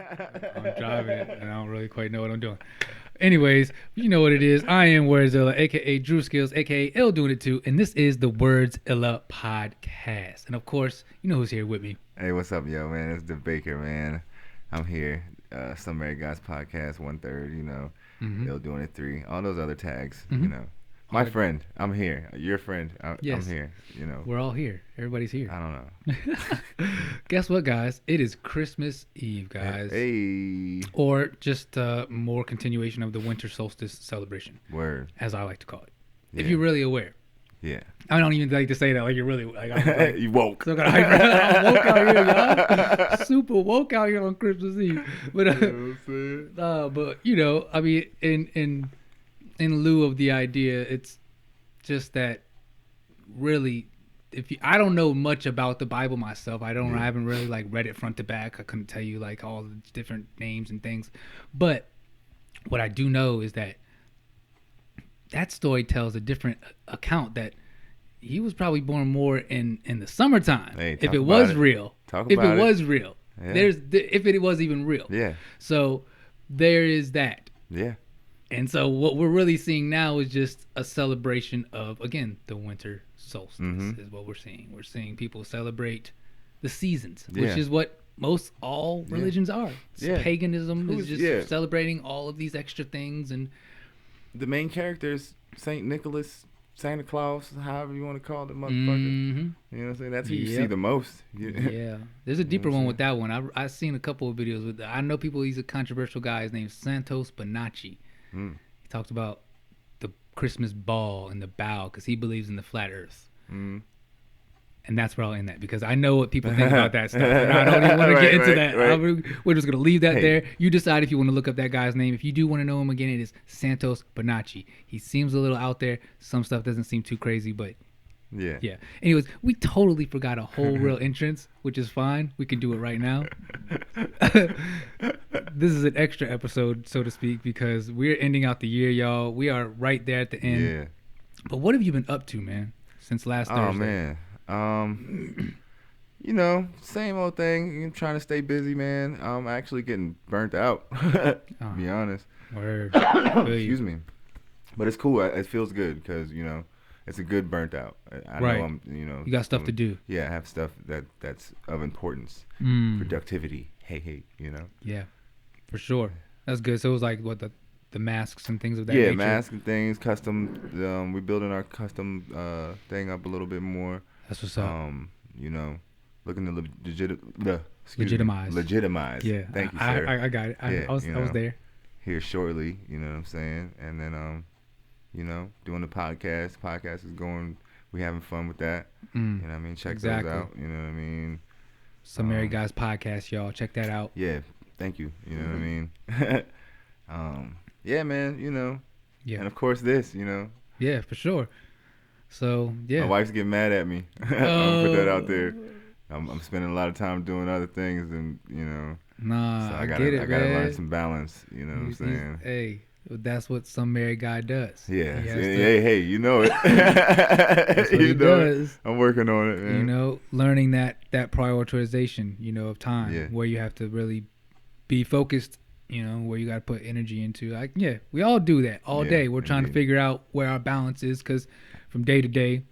I'm driving it, and I don't really quite know what I'm doing. Anyways, you know what it is. I am Werds Illah, a.k.a. Drew Skills, a.k.a. L doing it too, and this is the Werds Illah Podcast. And of course, you know who's here with me. Hey, what's up, yo, man? It's the Baker, man. I'm here. Some Married Guys Podcast, 1/3, you know. L doing it 3. All those other tags, you know. My friend, I'm here. Your friend, Yes. I'm here, you know. We're all here. Everybody's here. I don't know. Guess what, guys? It is Christmas Eve, guys. Hey. Or just more continuation of the winter solstice celebration, Word. as I like to call it. Yeah. If you're really aware. Yeah. I don't even like to say that like you're really like, I'm like You woke. So I'm woke out here, y'all. Super woke out here on Christmas Eve. But but you know, I mean, in lieu of the idea, it's just that really, I don't know much about the Bible myself. I haven't really like read it front to back. I couldn't tell you like all the different names and things. But what I do know is that story tells a different account that he was probably born more in the summertime. Hey, if it was real. If it was real. Yeah. If it was even real. Yeah. So there is that. Yeah. And so what we're really seeing now is just a celebration of, again, the winter solstice is what we're seeing. We're seeing people celebrate the seasons, which is what most all religions are. Paganism is just celebrating all of these extra things. And the main characters, Saint Nicholas, Santa Claus, however you want to call the motherfucker. You know what I'm saying? That's who you see the most. Yeah. There's a deeper one with that one. I've seen a couple of videos with I know people, he's a controversial guy. His name's Santos Bonacci. He talks about the Christmas ball and the bow because he believes in the flat earth. And that's where I'll end that because I know what people think about that stuff. And I don't even want to get into that. We're just going to leave that there. You decide if you want to look up that guy's name. If you do want to know him again, it is Santos Bonacci. He seems a little out there. Some stuff doesn't seem too crazy, but yeah. Anyways, we totally forgot a whole real entrance, which is fine. We can do it right now. This is an extra episode, so to speak, because we're ending out the year, y'all. We are right there at the end. Yeah. But what have you been up to, man, since last Thursday? Oh, man. You know, same old thing. I'm trying to stay busy, man. I'm actually getting burnt out, to be honest. Word. Excuse me. But it's cool. It feels good because, you know, it's a good burnt out. I know I'm, you know. You got stuff to do. Yeah, I have stuff that's of importance. Productivity. Hey, you know. Yeah, for sure. That's good. So it was like, what, the masks and things of that nature? Yeah, masks and things, custom. We're building our custom thing up a little bit more. That's what's up. You know, looking to legitimize. Yeah. Thank you, sir. I got it. I was there. Here shortly, you know what I'm saying? And then, you know, doing the podcast. Podcast is going. We having fun with that. You know what I mean? Check those out. You know what I mean? Some Married Guys Podcast, y'all. Check that out. Yeah. Thank you. You know what I mean? Yeah, man. You know. Yeah. And of course this. You know. Yeah, for sure. So yeah. My wife's getting mad at me. I'm gonna put that out there. I'm spending a lot of time doing other things, and you know. Nah, so I get it, I gotta man. learn some balance. You know what I'm saying? Hey, that's what some married guy does. Yeah. Hey, you know it. That's what he does. I'm working on it, man. You know, learning that prioritization, you know, of time, where you have to really be focused. You know, where you got to put energy into. Like, we all do that all day. We're trying to figure out where our balance is because from day to day,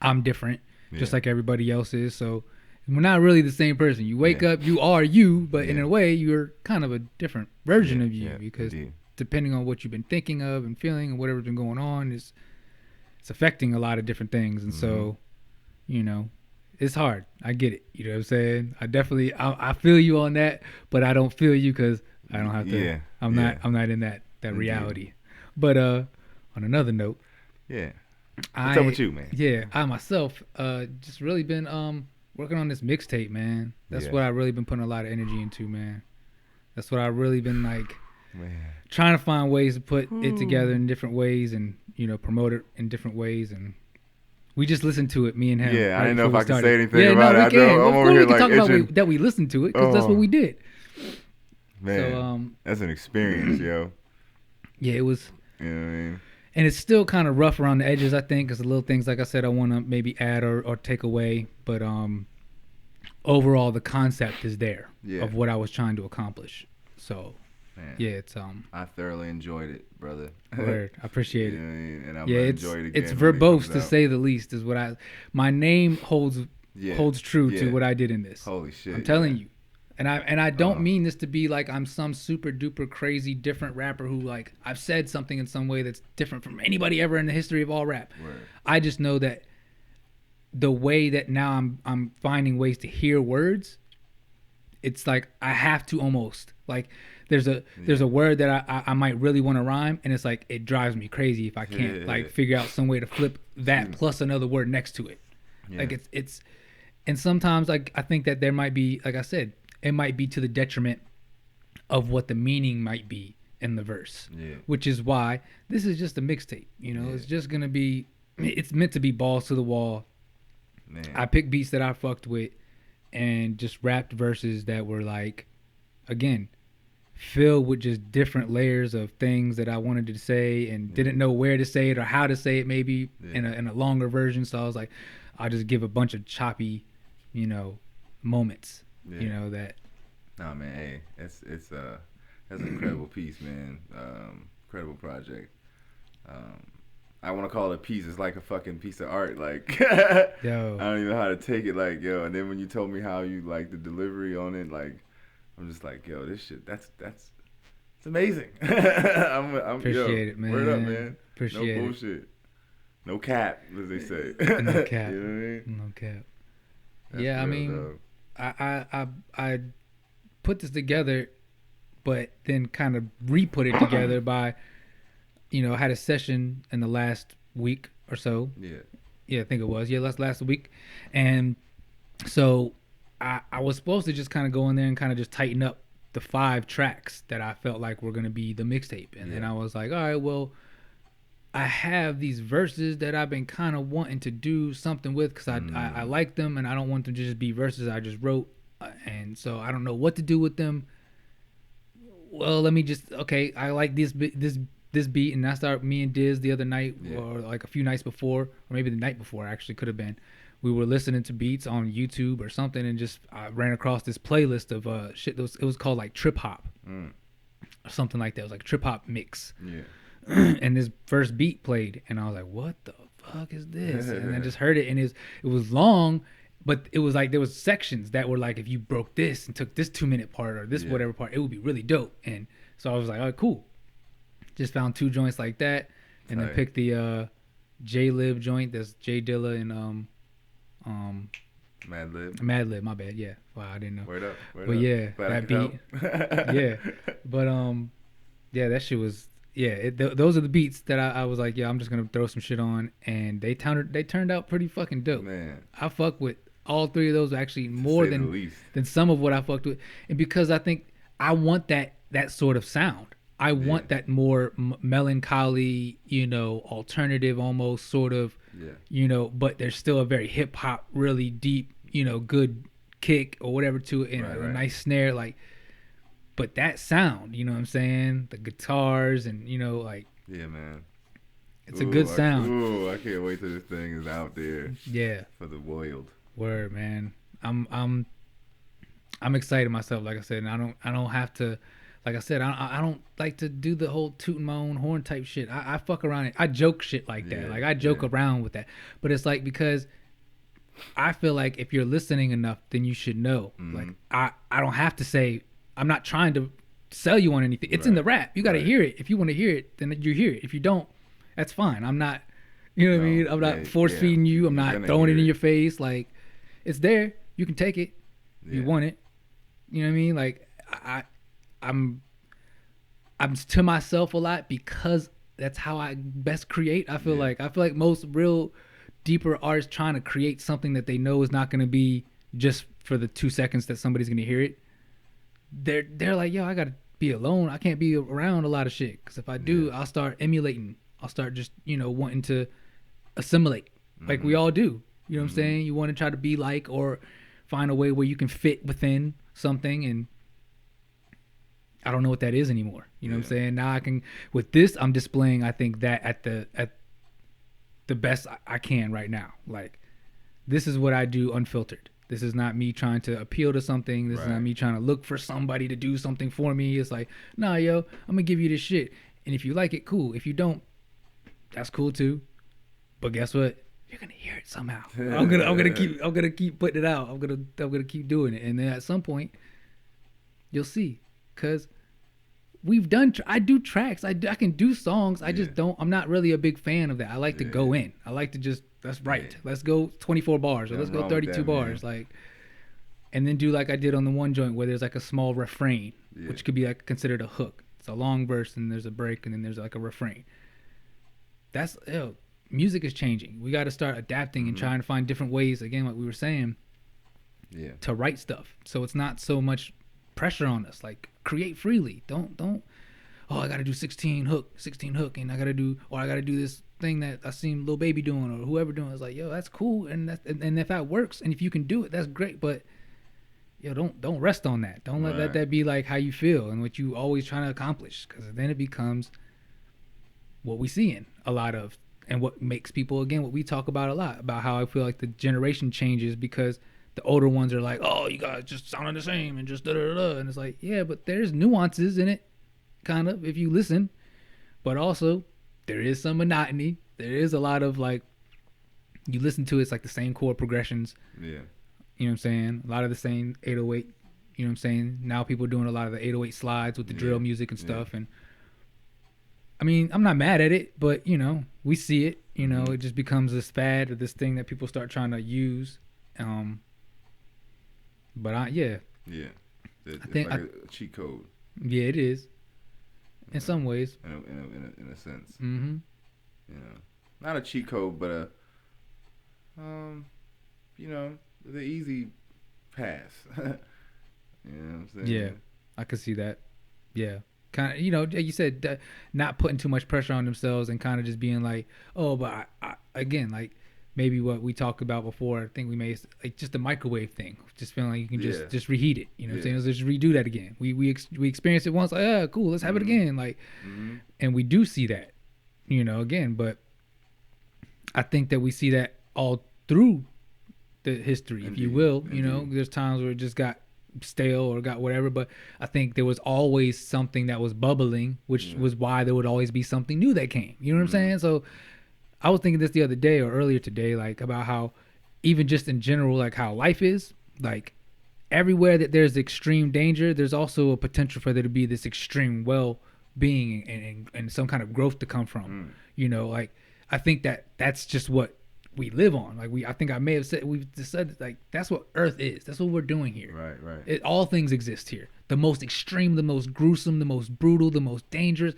I'm different, just like everybody else is. So we're not really the same person. You wake up, you are you, but in a way, you're kind of a different version of you because depending on what you've been thinking of and feeling and whatever's been going on, it's affecting a lot of different things. And so, you know, it's hard. I get it. You know what I'm saying? I feel you on that, but I don't feel you because I don't have to. I'm not in that reality. But on another note, what's up with you, man? Yeah, I myself just really been working on this mixtape, man. That's what I really been putting a lot of energy into, man. That's what I really been like trying to find ways to put it together in different ways and, you know, promote it in different ways. And we just listened to it, me and him. Yeah, I didn't know if I could say anything about it. I'm over here like talk about that we listened to it because that's what we did. Man, so, that's an experience, yo. Yeah, it was. You know what I mean? And it's still kind of rough around the edges, I think, because the little things, like I said, I want to maybe add or take away. But overall the concept is there of what I was trying to accomplish. So yeah, it's I thoroughly enjoyed it, brother. Word. I appreciate it. And I'm gonna enjoy it again. It's verbose to say the least. Is what my name holds true to what I did in this. Holy shit! I'm telling you. And I don't mean this to be like I'm some super duper crazy different rapper who like I've said something in some way that's different from anybody ever in the history of all rap. Word. I just know that the way that now I'm finding ways to hear words, it's like I have to almost like there's a word that I might really want to rhyme, and it's like it drives me crazy if I can't like figure out some way to flip that plus another word next to it. Like it's and sometimes like I think that there might be, like I said, it might be to the detriment of what the meaning might be in the verse. Which is why this is just a mixtape. You know, it's just gonna be, it's meant to be balls to the wall. Man. I picked beats that I fucked with and just rapped verses that were like, again, filled with just different layers of things that I wanted to say and didn't know where to say it or how to say it maybe in a longer version. So I was like, I'll just give a bunch of choppy, you know, moments, you know, that. No, man, hey, that's an incredible piece, man. Incredible project. I want to call it a piece. It's like a fucking piece of art. Like, yo. I don't even know how to take it. Like, yo. And then when you told me how you like the delivery on it, like, I'm just like, yo, this shit, it's amazing. I'm appreciate it, man. Word up, man. Appreciate no bullshit. No cap, as they say. No cap. You know what I mean? No cap. That's yeah, I mean, dope. I put this together, but then kind of re-put it together by, you know, I had a session in the last week or so. Yeah, I think it was. Yeah, last week. And so I was supposed to just kind of go in there and kind of just tighten up the 5 tracks that I felt like were going to be the mixtape. And then I was like, all right, well, I have these verses that I've been kind of wanting to do something with because I like them and I don't want them to just be verses I just wrote. And so I don't know what to do with them. Well, let me just, okay, I like this beat, and I started, me and Diz the other night, or like a few nights before, or maybe the night before actually could have been, we were listening to beats on YouTube or something, and just I ran across this playlist of shit. It was called like trip hop, or something like that. It was like a trip hop mix. And this first beat played, and I was like, "What the fuck is this?" And I just heard it, and it was long, but it was like there was sections that were like, if you broke this and took this 2-minute part or this whatever part, it would be really dope. And so I was like, "Oh, cool." Just found 2 joints like that, and then picked the J-Lib joint. That's J Dilla and Madlib. My bad. Yeah. Wow, I didn't know. Word up. But yeah, that beat. Yeah. But yeah, that shit was. Yeah, those are the beats that I was like, yeah, I'm just gonna throw some shit on, and they turned out pretty fucking dope. Man, I fuck with all 3 of those actually more than some of what I fucked with, and because I think I want that sort of sound. I want that more melancholy, you know, alternative almost sort of, you know, but there's still a very hip hop, really deep, you know, good kick or whatever to it, and a nice snare, like. But that sound, you know what I'm saying? The guitars and, you know, like. Yeah, man. It's a good sound. I can't wait till this thing is out there. Yeah. For the world. Word, man. I'm excited myself, like I said, and I don't have to, like I said, I don't like to do the whole tooting my own horn type shit. I fuck around. I joke shit like that. Like I joke around with that. But it's like, because I feel like if you're listening enough, then you should know. Like I don't have to say, I'm not trying to sell you on anything. It's in the rap. You got to hear it. If you want to hear it, then you hear it. If you don't, that's fine. I'm not, you know what I mean? I'm not force feeding you. I'm not throwing it in your face. Like, it's there. You can take it. You want it. You know what I mean? Like, I'm to myself a lot because that's how I best create. I feel like most real deeper artists trying to create something that they know is not going to be just for the 2 seconds that somebody's going to hear it. They're like, yo, I gotta be alone. I can't be around a lot of shit, because if I do, I'll start emulating. I'll start just, you know, wanting to assimilate, like we all do. You know what I'm saying? You want to try to be like, or find a way where you can fit within something, and I don't know what that is anymore. You know what I'm saying? Now I can, with this, I'm displaying, I think, that at the best I can right now. Like, this is what I do unfiltered. This is not me trying to appeal to something. This is not me trying to look for somebody to do something for me. It's like, nah, yo, I'm gonna give you this shit. And if you like it, cool. If you don't, that's cool too. But guess what? You're gonna hear it somehow. I'm gonna keep putting it out. I'm gonna keep doing it. And then at some point, you'll see. Cause I do tracks. I can do songs. I just don't. I'm not really a big fan of that. I like to go in. I like to just. That's right. Yeah. Let's go 24 bars or let's go 32 bars. Like, and then do like I did on the one joint where there's like a small refrain, which could be like considered a hook. It's a long verse and there's a break and then there's like a refrain. That's music is changing. We got to start adapting and trying to find different ways. Again, like we were saying, to write stuff. So it's not so much pressure on us. Like create freely. Don't. Oh, I got to do 16 hook, and I got to do this thing that I seen Lil Baby doing or whoever doing. It's like, yo, that's cool, and if that works, and if you can do it, that's great. But yo, don't rest on that. Don't let that be like how you feel and what you always trying to accomplish, because then it becomes what we see in a lot of, and what makes people, again, what we talk about a lot about how I feel like the generation changes because the older ones are like, oh, you guys just sounding the same and just da da da, and it's like, yeah, but there's nuances in it, kind of, if you listen, but also there is some monotony. There is a lot of like, you listen to it's like the same chord progressions. Yeah. You know what I'm saying? A lot of the same 808. You know what I'm saying? Now people are doing a lot of the 808 slides with the drill music and stuff. And I mean, I'm not mad at it, but you know, we see it. You know, it just becomes this fad or this thing that people start trying to use. But I think like a cheat code. Yeah, it is. In some ways. In a sense. Mm-hmm. You know, not a cheat code, but the easy pass. You know what I'm saying? Yeah, I could see that. Yeah. Kind of, you know, you said not putting too much pressure on themselves and kind of just being like, oh, but I again, like maybe what we talked about before, I think we made like just the microwave thing, just feeling like you can just reheat it. You know what I'm saying? Let's just redo that again. We experienced it once, like, yeah, cool, let's have it again. Like, and we do see that, you know, again, but I think that we see that all through the history, if you will. You know, there's times where it just got stale or got whatever, but I think there was always something that was bubbling, which was why there would always be something new that came. You know what I'm saying? So I was thinking this the other day or earlier today, like about how even just in general, like how life is, like everywhere that there's extreme danger, there's also a potential for there to be this extreme well-being and some kind of growth to come from. You know, like I think that's just what we live on. Like I think I may have said, we've decided like that's what Earth is. That's what we're doing here. Right. All things exist here. The most extreme, the most gruesome, the most brutal, the most dangerous,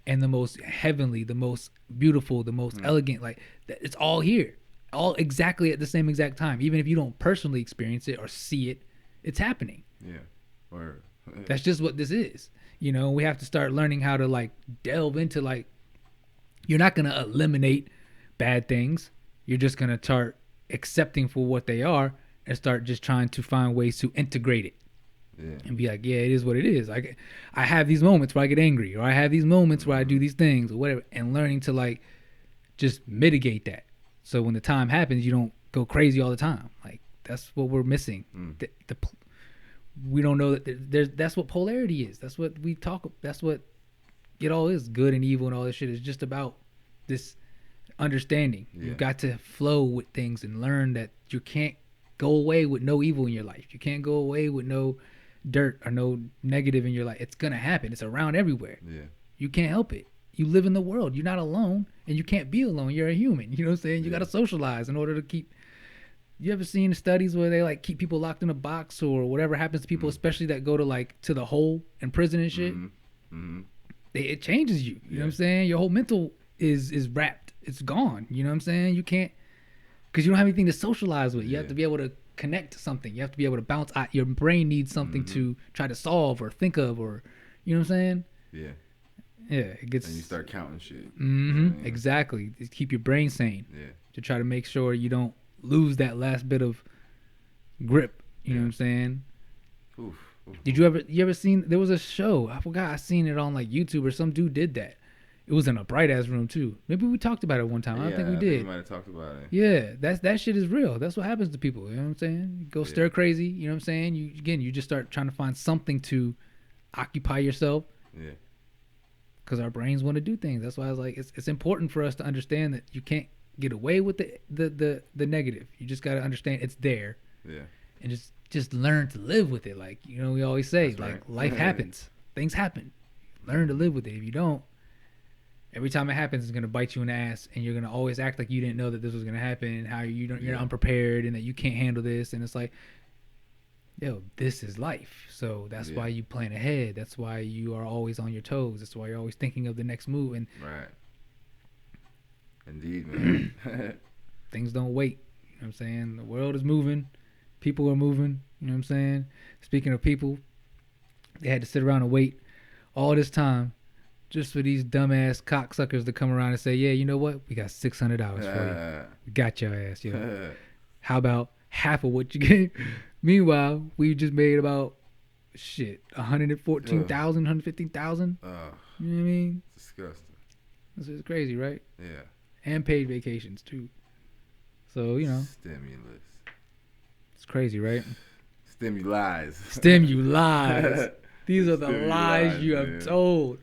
and the most heavenly, the most beautiful, the most elegant. Like it's all here, all exactly at the same exact time. Even if you don't personally experience it or see it, it's happening. Yeah. That's just what this is. You know, we have to start learning how to like delve into like. You're not gonna eliminate bad things. You're just going to start accepting for what they are and start just trying to find ways to integrate it. And be like, yeah, it is what it is. I have these moments where I get angry, or I have these moments where I do these things or whatever, and learning to like just mitigate that. So when the time happens, you don't go crazy all the time. Like that's what we're missing. We don't know that that's what polarity is. That's what we talk. That's what it all is. Good and evil and all this shit is just about this understanding. You've got to flow with things and learn that you can't go away with no evil in your life. You can't go away with no dirt or no negative in your life. It's gonna happen. It's around everywhere. You can't help it. You live in the world. You're not alone, and you can't be alone. You're a human. You know what I'm saying? You got to socialize in order to keep. You ever seen studies where they like keep people locked in a box or whatever happens to people, especially that go to like to the hole in prison and shit? It changes you. You know what I'm saying? Your whole mental is wrapped. It's gone. You know what I'm saying? You can't, because you don't have anything to socialize with. You have to be able to connect to something. You have to be able to bounce out. Your brain needs something to try to solve or think of, or you know what I'm saying? Yeah, it gets. And you start counting shit. Exactly. Just keep your brain sane. To try to make sure you don't lose that last bit of grip. You know what I'm saying? Did you ever seen? There was a show. I forgot. I seen it on like YouTube or some dude did that. it was in a bright ass room too. Maybe we talked about it one time. I don't think we did. We might have talked about it. Yeah, that shit is real. That's what happens to people. You know what I'm saying? You go stir crazy. You know what I'm saying? You just start trying to find something to occupy yourself. Yeah. Because our brains want to do things. That's why I was like, it's important for us to understand that you can't get away with the negative. You just got to understand it's there. Yeah. And just learn to live with it. Like, you know, we always say, that's like, right. Life happens. Things happen. Learn to live with it. If you don't, every time it happens, it's going to bite you in the ass, and you're going to always act like you didn't know that this was going to happen, and how you're unprepared, and that you can't handle this. And it's like, yo, this is life. So that's why you plan ahead. That's why you are always on your toes. That's why you're always thinking of the next move. And right. Indeed, man. Things don't wait. You know what I'm saying? The world is moving. People are moving. You know what I'm saying? Speaking of people, they had to sit around and wait all this time just for these dumbass cocksuckers to come around and say, yeah, you know what? We got $600 for you. We got your ass, yo. How about half of what you get? Meanwhile, we just made about, 114,000, 115,000. You know what I mean? Disgusting. This is crazy, right? Yeah. And paid vacations, too. So, you know. Stimulus. It's crazy, right? Stimu-LIES. Stimu-LIES. These are the lies you have told.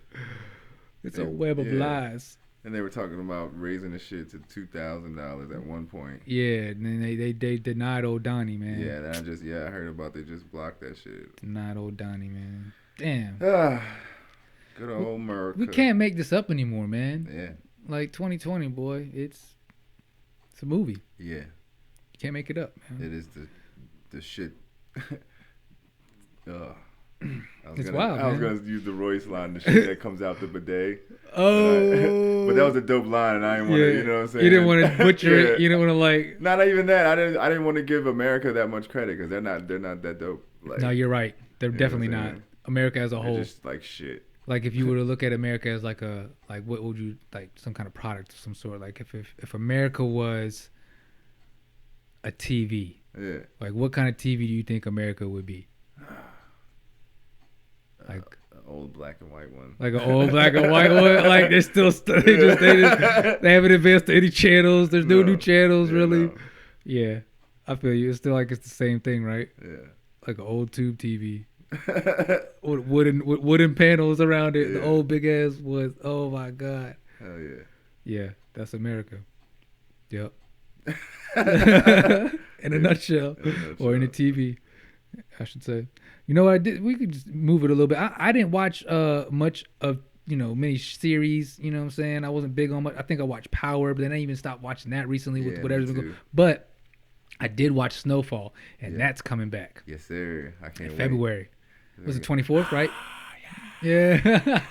It's a web of lies. And they were talking about raising the shit to $2,000 at one point. Yeah, and then they denied old Donnie, man. Yeah, and I heard about they just blocked that shit. Denied old Donnie, man. Damn. Good old America. We can't make this up anymore, man. Yeah. Like 2020, boy, it's a movie. Yeah. You can't make it up, man. It is the shit. It's wild, I was going to use the Royce line, the shit that comes out the bidet. But that was a dope line, and I didn't want to, you know what I'm saying? You didn't want to butcher it. You didn't want to like. Not even that. I didn't want to give America that much credit because they're not that dope. Like, no, you're right. They're definitely not. America as a whole. They're just like shit. Like if you were to look at America as like what would you like, some kind of product of some sort? Like if America was a TV. Yeah. Like what kind of TV do you think America would be? Like old black and white one. Like an old black and white one. Like they're still they haven't advanced to any channels. There's no new channels really. No. Yeah, I feel you. It's still like it's the same thing, right? Yeah. Like an old tube TV. with wooden panels around it. Yeah. The old big ass wood. Oh my god. Hell yeah. Yeah, that's America. Yep. In a nutshell. Or in a TV, I should say. You know what I did? We could just move it a little bit. I didn't watch much of, many series. You know what I'm saying? I wasn't big on much. I think I watched Power, but then I even stopped watching that recently with whatever's been going. But I did watch Snowfall, and that's coming back. Yes, sir. I can't wait. February. Was it 24th, right? Yeah.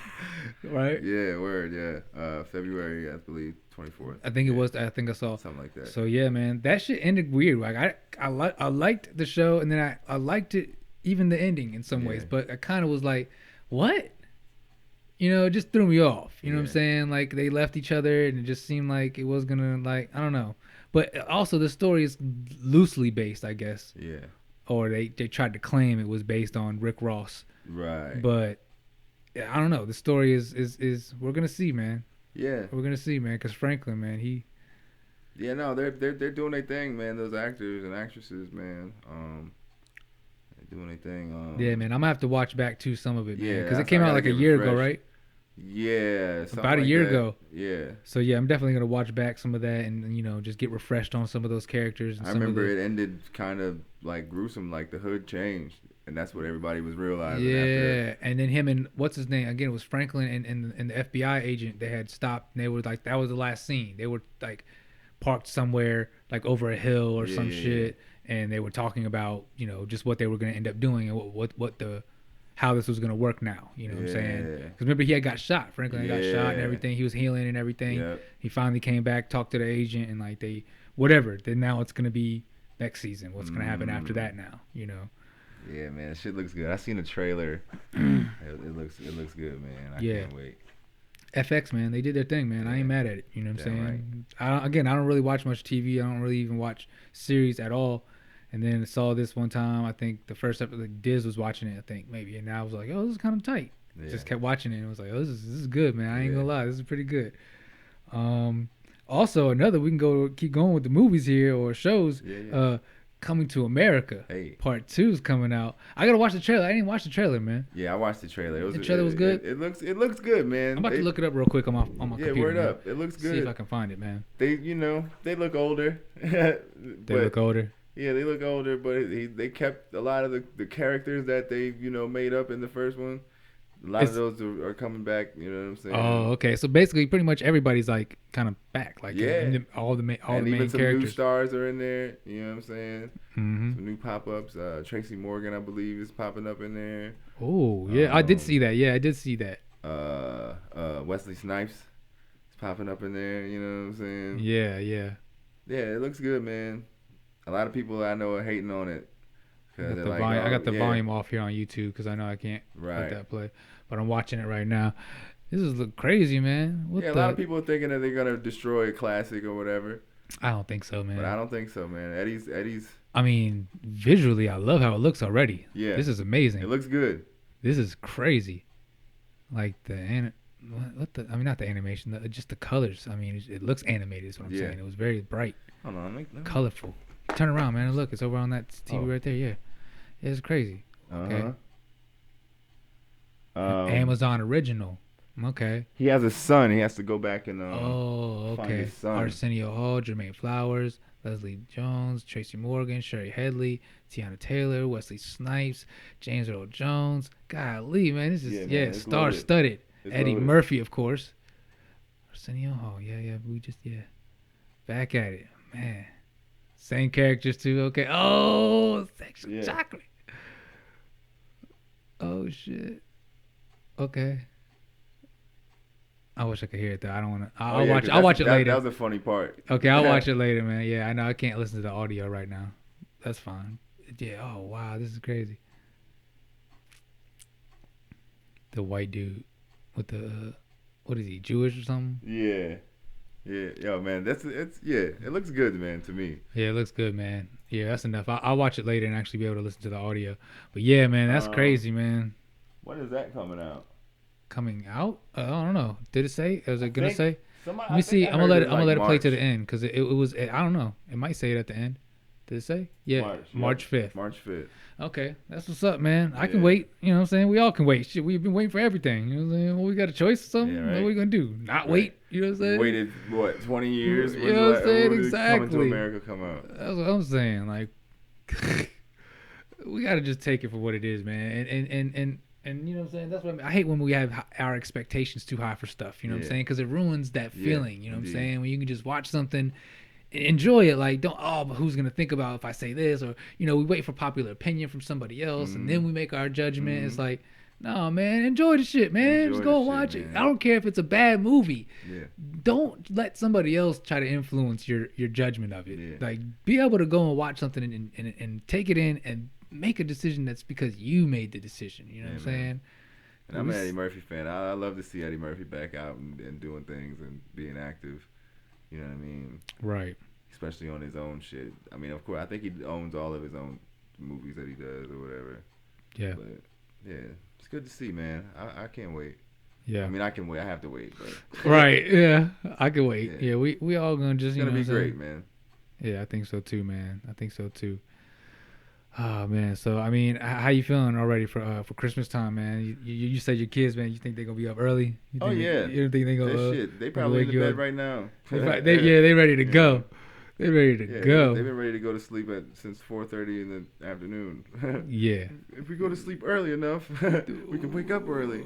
Right? Yeah, word, yeah. February, I believe, 24th. I think it was. I think I saw. Something like that. So, yeah, man. That shit ended weird. Like, I liked the show, and then I liked it, even the ending in some ways. But I kind of was like, what? It just threw me off. You know what I'm saying? Like, they left each other, and it just seemed like it was going to, like, I don't know. But also, the story is loosely based, I guess. Yeah. Or they tried to claim it was based on Rick Ross. Right. But I don't know. The story is we're gonna see, man. Yeah. We're gonna see, man. Because Franklin, man, he. Yeah, no, they're doing their thing, man. Those actors and actresses, man. They're doing their thing. Yeah, man. I'm gonna have to watch back to some of it, man. Because it came out like a year ago, right? Yeah. About a year ago. Yeah. So yeah, I'm definitely gonna watch back some of that and just get refreshed on some of those characters. And I remember it ended kind of like gruesome, like the hood changed, and that's what everybody was realizing. Yeah, after. And then him and what's his name again? It was Franklin and the FBI agent. They had stopped. And they were like, that was the last scene. They were like parked somewhere like over a hill or some shit, and they were talking about just what they were gonna end up doing and how this was going to work now. You know what I'm saying? Because remember, he had got shot. Franklin got shot and everything. He was healing and everything. Yep. He finally came back, talked to the agent, and like whatever. Then now it's going to be next season. What's going to happen after that now, Yeah, man. That shit looks good. I seen the trailer. it looks good, man. I can't wait. FX, man. They did their thing, man. I ain't mad at it. You know what I'm saying? Right. I don't really watch much TV. I don't really even watch series at all. And then I saw this one time. I think the first episode, Diz was watching it, I think, maybe. And I was like, oh, this is kind of tight. Just kept watching it. And I was like, oh, this is good, man. I ain't gonna lie, this is pretty good. Also, we can keep going with the movies here or shows. Coming to America. Part 2 is coming out. I gotta watch the trailer. I didn't watch the trailer, man. Yeah, I watched the trailer. The trailer was good. It looks good, man. I'm about to look it up real quick on my computer. Yeah, word up. It looks good. See if I can find it, man. They look older. They look older. Yeah, they look older, but they kept a lot of the characters that they made up in the first one. A lot of those are coming back. You know what I'm saying? Oh, okay. So basically, pretty much everybody's like kind of back. Like all the main even some characters. New stars are in there. You know what I'm saying? Mm-hmm. Some new pop-ups. Tracy Morgan, I believe, is popping up in there. Oh yeah, I did see that. Yeah, I did see that. Wesley Snipes is popping up in there. You know what I'm saying? Yeah. Yeah, it looks good, man. A lot of people I know are hating on it. I got the volume off here on YouTube because I know I can't let that play. But I'm watching it right now. This is look crazy, man. A lot of people are thinking that they're gonna destroy a classic or whatever. I don't think so, man. But I don't think so, man. Eddie's. I mean, visually, I love how it looks already. Yeah, this is amazing. It looks good. This is crazy. Like not the animation, just the colors. I mean, it looks animated. Is what I'm saying. It was very bright, colorful. Turn around, man. Look, it's over on that TV right there. Yeah, it's crazy. Okay. Amazon original. Okay. He has a son. He has to go back and find his son. Arsenio Hall, Jermaine Flowers, Leslie Jones, Tracy Morgan, Sherry Headley, Tiana Taylor, Wesley Snipes, James Earl Jones. Golly, man, this is star-studded. Eddie Murphy, of course. Arsenio Hall. Yeah. We just back at it, man. Same characters too. Okay. Oh, sexual chocolate. Oh shit. Okay. I wish I could hear it though. I don't want to. I'll watch it later. That was a funny part. Okay, I'll watch it later, man. Yeah, I know I can't listen to the audio right now. That's fine. Yeah. Oh wow, this is crazy. The white dude with the what is he? Jewish or something? Yeah. Yeah, yo, man, it looks good, man, to me. Yeah, it looks good, man. Yeah, that's enough. I'll watch it later and actually be able to listen to the audio. But yeah, man, that's crazy, man. When is that coming out? Coming out? I don't know. Did it say? Was it gonna say? Let me see. I'm gonna let it play to the end because it was. I don't know. It might say it at the end. Did it say? Yeah, March 5th. March 5th. Okay, that's what's up, man. I can wait. You know what I'm saying? We all can wait. Shit, we've been waiting for everything. You know what I'm saying? Well, we got a choice or something? Yeah, right. What are we going to do? Not wait? You know what I'm saying? Waited, 20 years? You know what I'm saying? Exactly. Coming to America come out. That's what I'm saying. Like, we got to just take it for what it is, man. And you know what I'm saying? That's what I hate when we have our expectations too high for stuff. You know what I'm saying? Because it ruins that feeling. You know what I'm saying? When you can just watch something, enjoy it. Like, but who's gonna think about if I say this? Or we wait for popular opinion from somebody else, and then we make our judgment. It's like, no, man, enjoy the shit, man. Just go and watch it. I don't care if it's a bad movie. Don't let somebody else try to influence your judgment of it. Like, be able to go and watch something and take it in and make a decision that's because you made the decision. You know what I'm saying? And I'm an Eddie Murphy fan. I love to see Eddie Murphy back out and doing things and being active. You know what I mean? Right. Especially on his own shit. I mean, of course, I think he owns all of his own movies that he does or whatever. Yeah. But, yeah, it's good to see, man. I can't wait. Yeah. I mean, I can wait. I have to wait. But right. Yeah. I can wait. Yeah. We all going to just, it's going to be great, man. Yeah, I think so too, man. I think so too. Oh man, so I mean, how you feeling already for Christmas time, man? You said your kids, man. You think they're gonna be up early? You think you think they gonna? Shit, they probably in the bed right now. They ready to go. They ready to go. They've been ready to go to sleep since 4:30 in the afternoon. Yeah. If we go to sleep early enough, we can wake up early.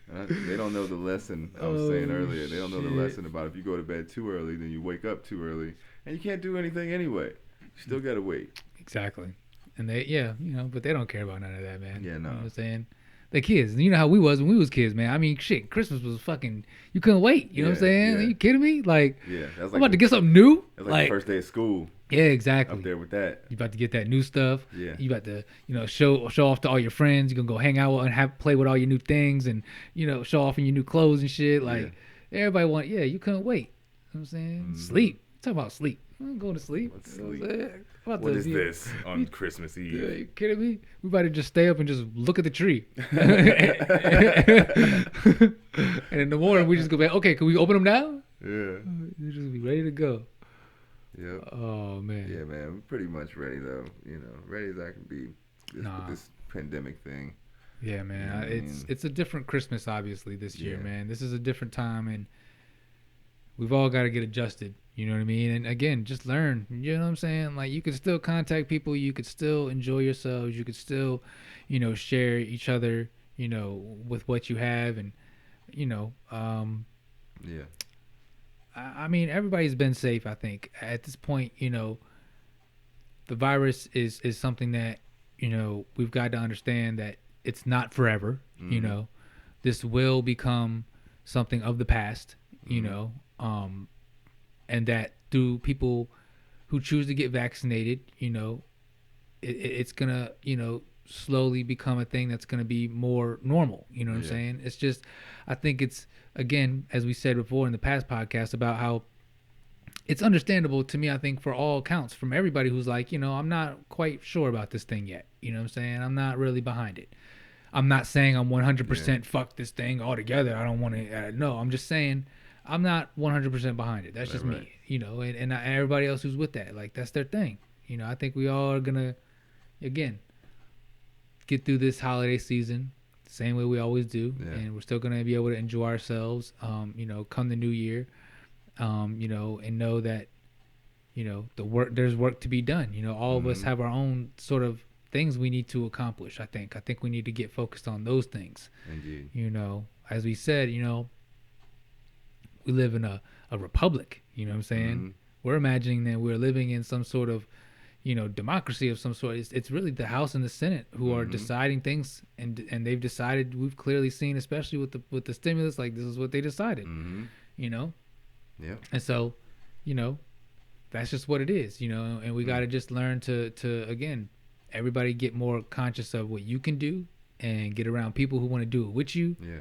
They don't know the lesson I was saying earlier. They don't know the lesson about if you go to bed too early, then you wake up too early, and you can't do anything anyway. You still gotta wait. Exactly. And but they don't care about none of that, man. Yeah, no. You know what I'm saying? The kids. You know how we was when we was kids, man. I mean, shit, Christmas was fucking, you couldn't wait. You know what I'm saying? Yeah. Are you kidding me? Like, that's I'm about to get something new. That's like the first day of school. Yeah, exactly. Up there with that. You about to get that new stuff. Yeah. You about to, show off to all your friends. You're going to go hang out and play with all your new things and, show off in your new clothes and shit. Like, everybody you couldn't wait. You know what I'm saying? Sleep. Talk about sleep. I'm going to sleep. Let's sleep. What is this on Christmas Eve? Are you kidding me? We about to just stay up and just look at the tree. And in the morning, we just go back, okay, can we open them now? Yeah. We just be ready to go. Yep. Oh, man. Yeah, man. I'm pretty much ready, though. You know, ready as I can be with this pandemic thing. Yeah, man. You know it's a different Christmas, obviously, this year, man. This is a different time, and we've all got to get adjusted. You know what I mean? And again, just learn. You know what I'm saying? Like, you could still contact people. You could still enjoy yourselves. You could still, you know, share each other, you know, with what you have. And, you know, yeah. I mean, everybody's been safe, I think. At this point, you know, the virus is something that, you know, we've got to understand that it's not forever. You know, this will become something of the past, you know, and that through people who choose to get vaccinated, you know, it's going to, you know, slowly become a thing that's going to be more normal. You know what I'm saying? It's just, I think it's, again, as we said before in the past podcast, about how it's understandable to me, I think, for all accounts, from everybody who's like, you know, I'm not quite sure about this thing yet. You know what I'm saying? I'm not really behind it. I'm not saying I'm 100% fuck this thing altogether. I don't want to, no, I'm just saying I'm not 100% behind it. That's just me, you know, and everybody else who's with that, like, that's their thing. You know, I think we all are going to, again, get through this holiday season the same way we always do. And we're still going to be able to enjoy ourselves, you know, come the new year, you know, and know that, you know, there's work to be done. You know, all of us have our own sort of things we need to accomplish. I think we need to get focused on those things. Indeed. You know, as we said, you know, we live in a republic, you know what I'm saying? We're imagining that we're living in some sort of, you know, democracy of some sort. It's really the House and the Senate who are deciding things, and they've decided. We've clearly seen, especially with the stimulus, like, this is what they decided. You know? Yeah. And so, you know, that's just what it is, you know, and we got to just learn to again, everybody get more conscious of what you can do and get around people who want to do it with you. Yeah.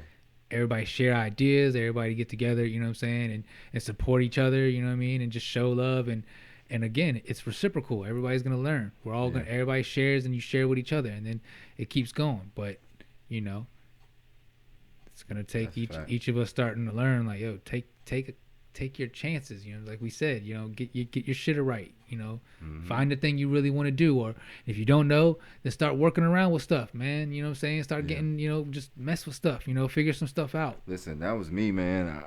Everybody share ideas, everybody get together, you know what I'm saying, and support each other, you know what I mean, and just show love, and again, it's reciprocal. Everybody's gonna learn. We're all gonna, everybody shares, and you share with each other, and then it keeps going. But, you know, it's gonna take each of us starting to learn, like, yo, take your chances, you know, like we said, you know, get your shit right, you know, find the thing you really want to do, or if you don't know, then start working around with stuff, man, you know what I'm saying, start getting, you know, just mess with stuff, you know, figure some stuff out. Listen, that was me, man.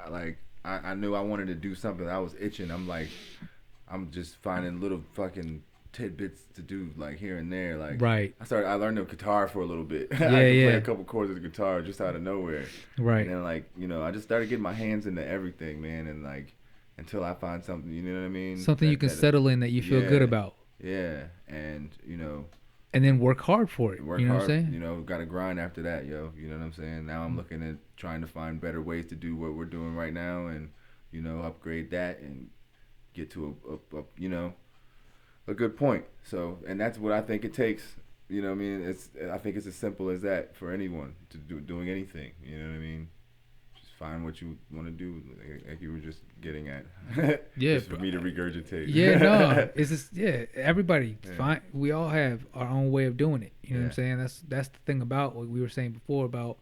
I knew I wanted to do something. I was itching. I'm just finding little fucking tidbits to do, like, here and there, like, I learned the guitar for a little bit. I could play a couple chords of the guitar just out of nowhere, and then, like, you know, I just started getting my hands into everything, man, and, like, until I find something, you know what I mean, something you can settle in that you feel good about, and, you know, and then work hard for it, you know what I'm saying, you know, gotta grind after that, yo, you know what I'm saying. Now I'm looking at trying to find better ways to do what we're doing right now, and, you know, upgrade that and get to a you know, a good point. So, and that's what I think it takes. You know what I mean? I think it's as simple as that for anyone to doing anything. You know what I mean? Just find what you want to do, like you were just getting at. Just for me to regurgitate. No, it's just, everybody. Fine. We all have our own way of doing it. You know what I'm saying? That's the thing about what we were saying before about,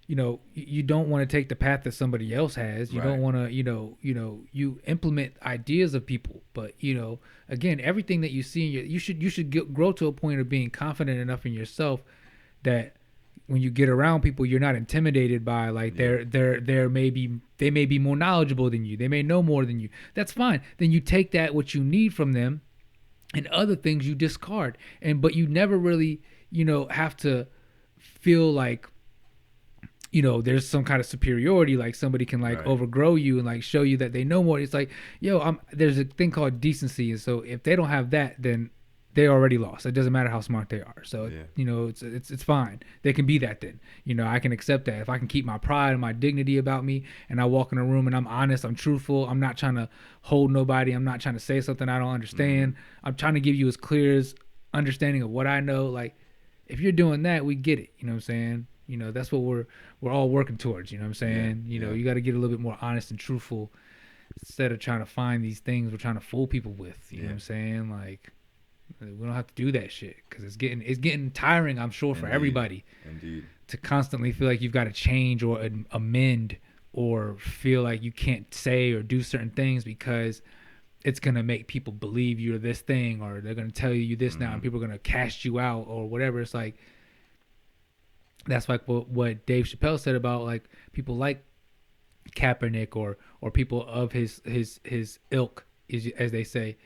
you know, you don't want to take the path that somebody else has. You don't want to, you implement ideas of people. But, you know, again, everything that you see, you should grow to a point of being confident enough in yourself that when you get around people, you're not intimidated by, like, they may be more knowledgeable than you. They may know more than you. That's fine. Then you take what you need from them, and other things you discard. But you never really, you know, have to feel like, you know, there's some kind of superiority, like somebody can, like, overgrow you and, like, show you that they know more. It's like, yo, there's a thing called decency, and so if they don't have that, then they already lost. It doesn't matter how smart they are. So you know, it's fine. They can be that then. You know, I can accept that. If I can keep my pride and my dignity about me, and I walk in a room and I'm honest, I'm truthful, I'm not trying to hold nobody, I'm not trying to say something I don't understand. I'm trying to give you as clear as understanding of what I know. Like, if you're doing that, we get it. You know what I'm saying? You know, that's what we're all working towards. You know what I'm saying? You know, you got to get a little bit more honest and truthful instead of trying to find these things we're trying to fool people with. You know what I'm saying? Like, We don't have to do that shit because it's getting tiring, I'm sure, for everybody. Indeed. To constantly feel like you've got to change or amend or feel like you can't say or do certain things because it's going to make people believe you're this thing, or they're going to tell you this now and people are going to cast you out or whatever. It's like, that's like what Dave Chappelle said about like people like Kaepernick or people of his ilk, as they say.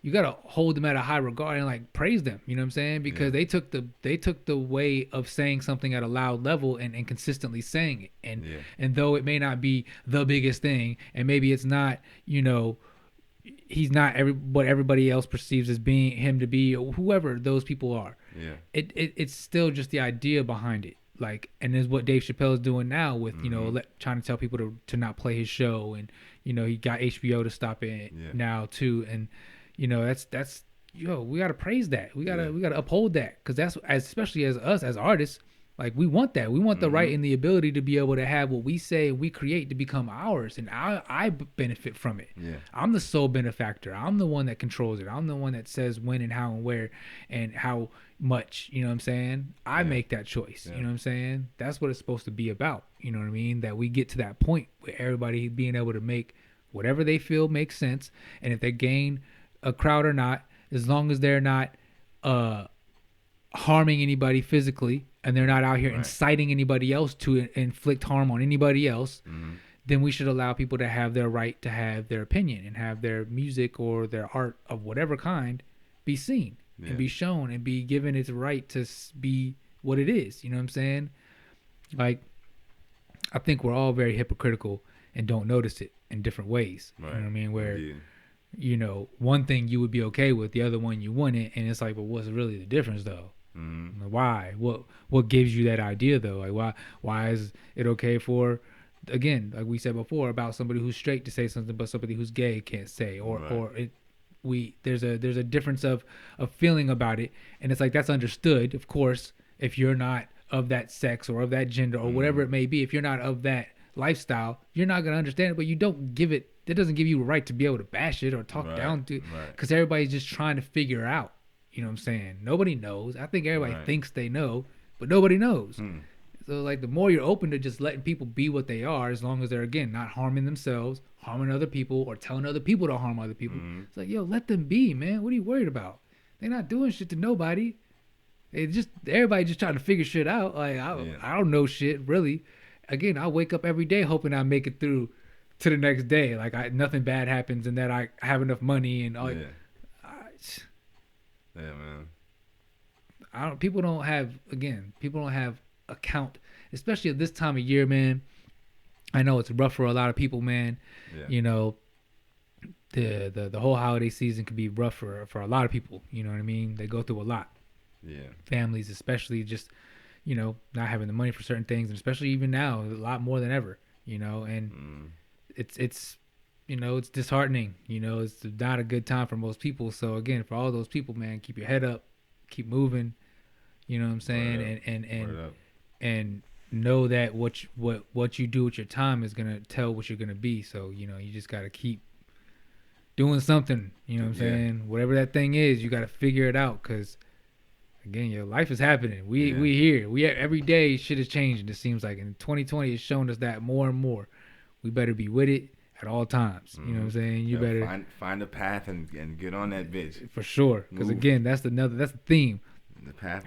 You got to hold them at a high regard and like praise them, you know what I'm saying? Because they took the way of saying something at a loud level and consistently saying it. And though it may not be the biggest thing, and maybe it's not, you know, he's not what everybody else perceives as being him to be, or whoever those people are. Yeah. It's still just the idea behind it. Like, and is what Dave Chappelle is doing now with, you know, trying to tell people to not play his show, and, you know, he got HBO to stop it now too. And, you know, that's we gotta praise that. We gotta uphold that, because that's, especially as us as artists, like we want that. We want the right and the ability to be able to have what we say and we create to become ours, and I benefit from it. Yeah. I'm the sole benefactor. I'm the one that controls it. I'm the one that says when and how and where and how much. You know what I'm saying? I make that choice. You know what I'm saying? That's what it's supposed to be about. You know what I mean? That we get to that point where everybody being able to make whatever they feel makes sense, and if they gain a crowd or not, as long as they're not harming anybody physically, and they're not out here inciting anybody else to inflict harm on anybody else, then we should allow people to have their right to have their opinion and have their music or their art of whatever kind be seen and be shown and be given its right to be what it is. You know what I'm saying? Like, I think we're all very hypocritical and don't notice it in different ways. You know what I mean? Where you know, one thing you would be okay with, the other one you wouldn't, and it's like, well, what's really the difference though? Why? What gives you that idea though? Like, why is it okay for, again, like we said before, about somebody who's straight to say something, but somebody who's gay can't say, or there's a difference of feeling about it, and it's like, that's understood, of course, if you're not of that sex or of that gender or whatever it may be. If you're not of that lifestyle, you're not gonna understand it, but you don't give it. That doesn't give you a right to be able to bash it or talk down to it, because everybody's just trying to figure out. You know what I'm saying? Nobody knows. I think everybody thinks they know, but nobody knows. So like, the more you're open to just letting people be what they are, as long as they're, again, not harming themselves, harming other people, or telling other people to harm other people. It's like, yo, let them be, man. What are you worried about? They're not doing shit to nobody. Everybody just trying to figure shit out. Like, I don't know shit, really. Again, I wake up every day hoping I make it through to the next day. Like, nothing bad happens, and that I have enough money and all. Yeah, man. People don't have account, especially at this time of year, man. I know it's rough for a lot of people, man. You know, the whole holiday season can be rough for a lot of people. You know what I mean? They go through a lot. Families, especially, just, you know, not having the money for certain things, and especially even now, a lot more than ever. You know, and it's you know, it's disheartening. You know, it's not a good time for most people. So again, for all those people, man, keep your head up, keep moving. You know what I'm saying? And know that what you do with your time is gonna tell what you're gonna be. So, you know, you just gotta keep doing something. You know what I'm saying? Whatever that thing is, you gotta figure it out, because again, your life is happening. We here. Every day shit is changing, it seems like. And 2020 has shown us that more and more. We better be with it at all times. You know what I'm saying? You better find a path and get on that bitch. For sure. Because again, that's the theme. The path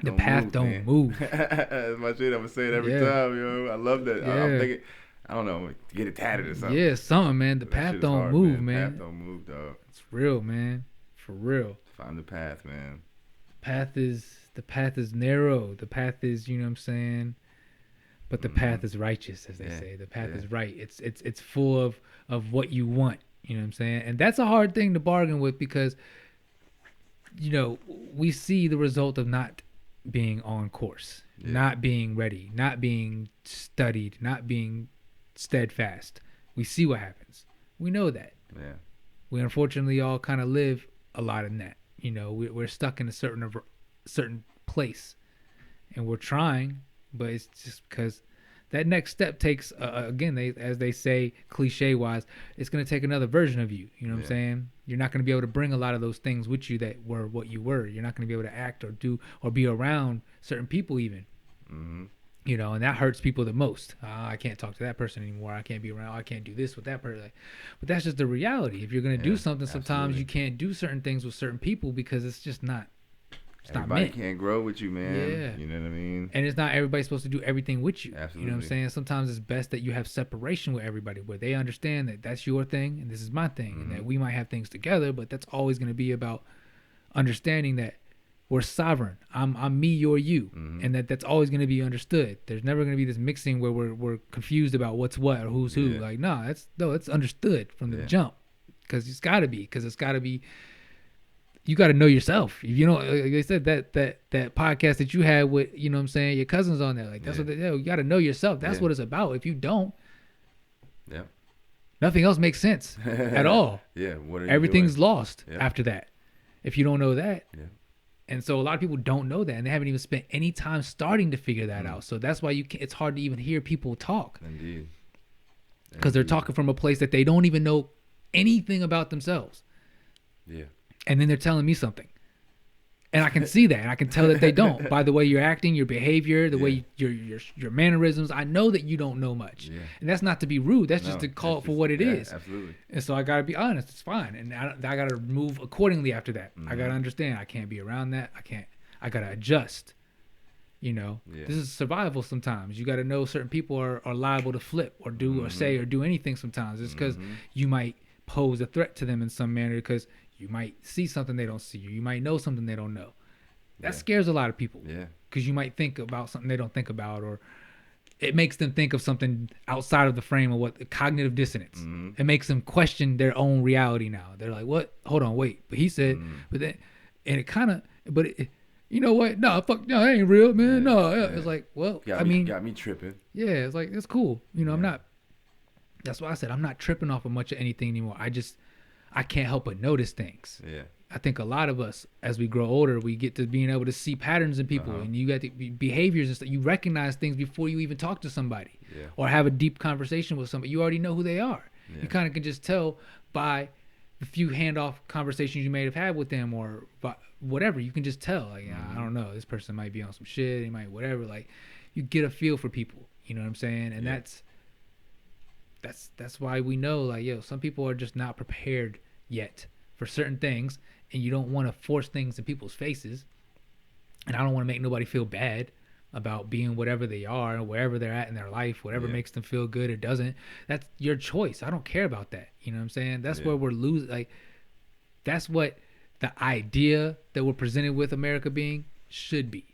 don't move. That's my shit. I'm gonna say it every time, yo. I love that. I'm thinking, I don't know, get it tatted or something. Yeah, something, man. The path don't hard, move, man. The path don't move, dog. It's real, man. For real. Find the path, man. The path is narrow. The path is, you know what I'm saying? But the path is righteous, as they say. The path is right. It's full of what you want. You know what I'm saying? And that's a hard thing to bargain with, because, you know, we see the result of not being on course, not being ready, not being studied, not being steadfast. We see what happens. We know that. Yeah. We unfortunately all kind of live a lot in that. You know, we're stuck in a certain place, and we're trying, but it's just because that next step takes again, as they say, cliche wise, it's going to take another version of you. You know what I'm saying? You're not going to be able to bring a lot of those things with you that were what you were. You're not going to be able to act or do or be around certain people even. You know, and that hurts people the most. I can't talk to that person anymore. I can't be around. I can't do this with that person. But that's just the reality. If you're going to do something, sometimes you can't do certain things with certain people because it's just not. Everybody can't grow with you, man. Yeah. You know what I mean? And it's not everybody supposed to do everything with you. Absolutely. You know what I'm saying? Sometimes it's best that you have separation with everybody where they understand that that's your thing and this is my thing. And that we might have things together, but that's always going to be about understanding that we're sovereign. I'm me, you're you. And that's always going to be understood. There's never going to be this mixing where we're confused about what's what or who's who. Like, it's understood from the jump because it's got to be. Because it's got to be. You got to know yourself. If you know, like I said, that podcast that you had with, you know what I'm saying, your cousins on there, like that's what you got to know yourself. That's what it's about. If you don't, nothing else makes sense at all. Everything's lost after that. If you don't know that. And so a lot of people don't know that, and they haven't even spent any time starting to figure that out. So that's why it's hard to even hear people talk. Indeed. Because they're talking from a place that they don't even know anything about themselves. Yeah. And then they're telling me something. And I can see that. And I can tell that they don't. By the way you're acting, your behavior, the way your mannerisms. I know that you don't know much. Yeah. And that's not to be rude. That's just to call it for what it is. Absolutely. And so I got to be honest. It's fine. And I got to move accordingly after that. I got to understand. I can't be around that. I got to adjust. You know, this is survival sometimes. You got to know certain people are liable to flip or do or say or do anything sometimes. It's because you might pose a threat to them in some manner because you might see something they don't see, or you might know something they don't know. That scares a lot of people. Yeah. Because you might think about something they don't think about, or it makes them think of something outside of the frame of what cognitive dissonance. It makes them question their own reality now. They're like, what? Hold on, wait. But he said, but then, and it kind of, but it, you know what? No, fuck, no, that ain't real, man. No, it's like, well, got me tripping. Yeah, it's like, it's cool. You know, I'm not, that's why I said I'm not tripping off of much of anything anymore. I can't help but notice things. Yeah. I think a lot of us, as we grow older, we get to being able to see patterns in people, and you got the behaviors and stuff. You recognize things before you even talk to somebody or have a deep conversation with somebody. You already know who they are. You kind of can just tell by the few handoff conversations you may have had with them, or whatever. You can just tell. Like, I don't know, this person might be on some shit. He might whatever. Like, you get a feel for people. You know what I'm saying? And that's why we know, like, yo, some people are just not prepared yet for certain things, and you don't want to force things in people's faces. And I don't want to make nobody feel bad about being whatever they are or wherever they're at in their life, whatever makes them feel good or doesn't. That's your choice. I don't care about that. You know what I'm saying? That's where we're losing. Like, that's what the idea that we're presented with America being should be.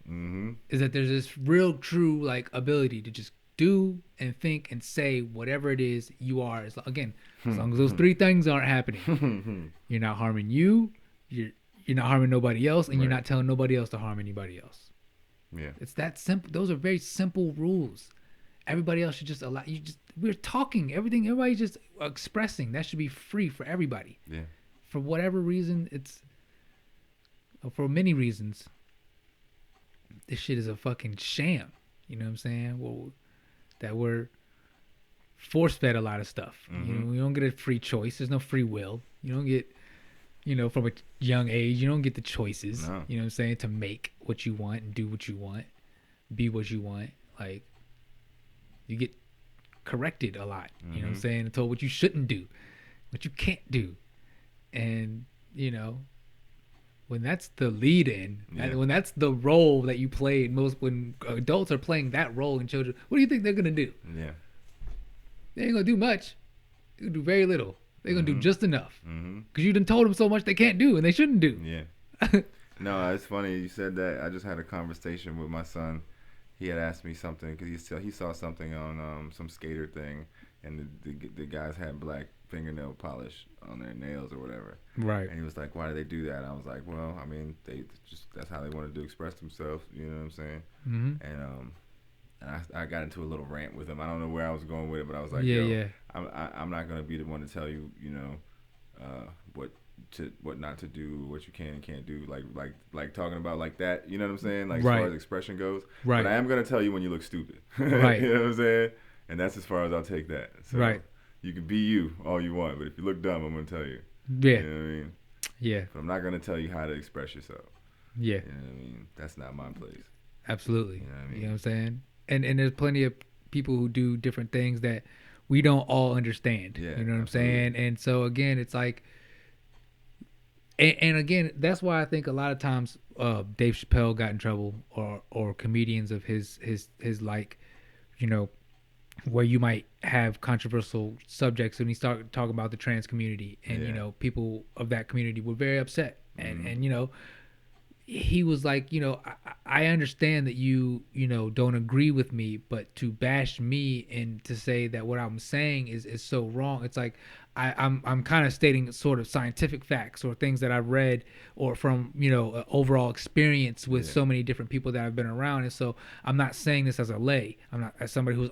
Is that there's this real, true, like, ability to just do and think and say whatever it is you are. As long as those three things aren't happening, you're not harming you, you're not harming nobody else, and you're not telling nobody else to harm anybody else. Yeah, it's that simple. Those are very simple rules. Everybody else should just allow you. We're talking everything. Everybody's just expressing. That should be free for everybody. Yeah. For whatever reason, for many reasons, this shit is a fucking sham. You know what I'm saying? Well, that we're force-fed a lot of stuff. You know, we don't get a free choice. There's no free will. You don't get, from a young age, you don't get the choices. No. You know what I'm saying? To make what you want and do what you want, be what you want. Like, you get corrected a lot. You know what I'm saying? And told what you shouldn't do, what you can't do. And, when that's the lead-in, when that's the role that you play, when adults are playing that role in children, what do you think they're gonna do? Yeah, they ain't gonna do much. They're gonna do very little. They're gonna do just enough because you done told them so much they can't do and they shouldn't do. Yeah. No, it's funny you said that. I just had a conversation with my son. He had asked me something because he saw something on some skater thing, and the guys had black fingernail polish on their nails or whatever. Right. And he was like, why do they do that? And I was like, well, I mean, that's how they wanted to express themselves. You know what I'm saying? And I got into a little rant with him. I don't know where I was going with it, but I was like, I'm not going to be the one to tell you, what what not to do, what you can and can't do, like talking about like that. You know what I'm saying? Like right. as far as expression goes. Right. But I am gonna tell you when you look stupid. Right. You know what I'm saying? And that's as far as I'll take that. So right. You can be you all you want, but if you look dumb, I'm gonna tell you. Yeah. You know what I mean? Yeah. But I'm not gonna tell you how to express yourself. Yeah. You know what I mean? That's not my place. Absolutely. You know what I mean? You know what I'm saying? And there's plenty of people who do different things that we don't all understand. Yeah, you know what absolutely. I'm saying? And so again, it's like, and again, that's why I think a lot of times Dave Chappelle got in trouble, or comedians of his like, you know, where you might have controversial subjects and he start talking about the trans community, and you know, people of that community were very upset, and you know, he was like, you know, I understand that you know, don't agree with me, but to bash me and to say that what I'm saying is so wrong, it's like I'm kind of stating sort of scientific facts or things that I've read or from, you know, overall experience with so many different people that I've been around. And so I'm not saying this as a lay. I'm not as somebody who's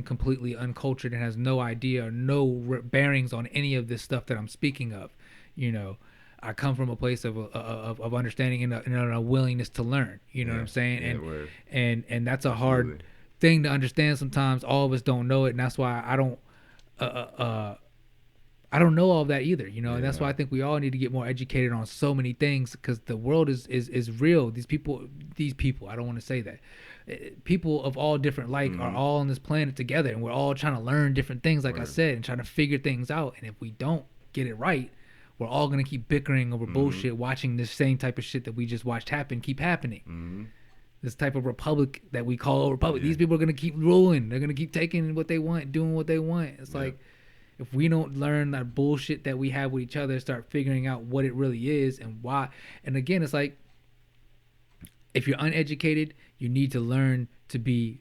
completely uncultured and has no idea or no bearings on any of this stuff that I'm speaking of, you know. I come from a place of understanding and a willingness to learn. You know what I'm saying? And that's a hard thing to understand sometimes. All of us don't know it, and that's why I don't know all of that either. You know, and that's why I think we all need to get more educated on so many things, because the world is real. These people. I don't want to say that. People of all different are all on this planet together, and we're all trying to learn different things, like I said, and trying to figure things out. And if we don't get it right, we're all going to keep bickering over bullshit, watching this same type of shit that we just watched keep happening. This type of republic that we call a republic. These people are going to keep ruling. They're going to keep taking what they want, doing what they want. It's like, if we don't learn that bullshit that we have with each other, start figuring out what it really is and why. And again, it's like, if you're uneducated, you need to learn to be